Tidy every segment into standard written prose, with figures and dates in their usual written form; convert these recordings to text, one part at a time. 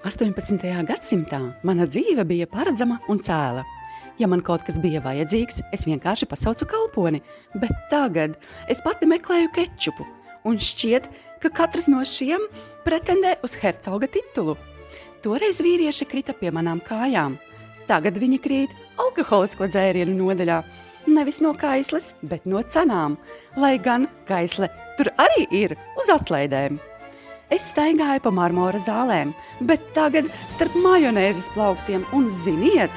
18. gadsimtā mana dzīve bija paredzama un cēla. Ja man kaut kas bija vajadzīgs, es vienkārši pasaucu kalponi, bet tagad es pati meklēju kečupu, un šķiet, ka katrs no šiem pretendē uz hercoga titulu. Toreiz vīrieši krita pie manām kājām. Tagad viņi krīt alkoholisko dzērienu nodaļā, nevis no kaisles, bet no cenām, lai gan kaisle tur arī ir uz atlaidēm. Es staigāju pa marmora zālēm, bet tagad starp majonēzes plauktiem, un ziniet,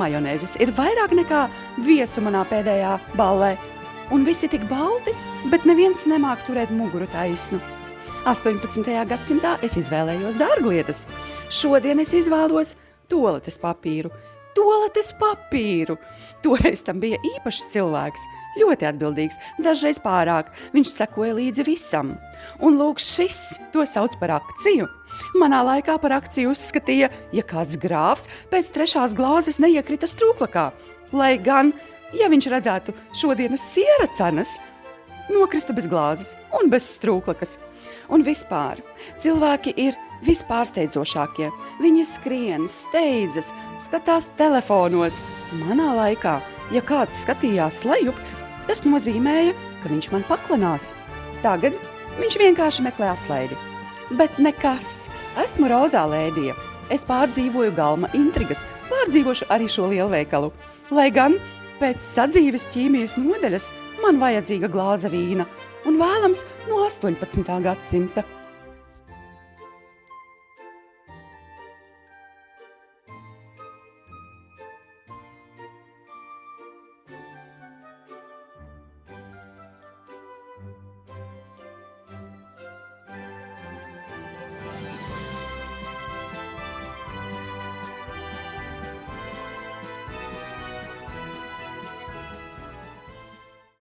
majonēzes ir vairāk nekā viesu manā pēdējā ballē, un visi tik balti, bet neviens nemāk turēt muguru taisnu. 18. gadsimtā es izvēlējos dārglietas. Šodien es izvēlos toaletes papīru. Toaletes papīru! Toreiz tam bija īpašs cilvēks, ļoti atbildīgs, dažreiz pārāk, viņš sekoja līdzi visam. Un lūk šis, to sauc par akciju. Manā laikā par akciju uzskatīja, ja kāds grāfs pēc 3. glāzes neiekrita strūklakā, lai gan, ja viņš redzētu šodienas siera cenas, nokristu bez glāzes un bez strūklakas. Un vispār, cilvēki ir vispārsteidzošākie. Viņi skrien, steidzas, skatās telefonos. Manā laikā, ja kāds skatījās lejup, tas nozīmēja, ka viņš man paklanās. Tagad viņš vienkārši meklē atlaidi. Bet nekas. Esmu rozā lēdija. Es pārdzīvoju galma intrigas, pārdzīvošu arī šo lielveikalu. Lai gan pēc sadzīves ķīmijas nodaļas man vajadzīga glāze vīna un vēlams no 18. gadsimta.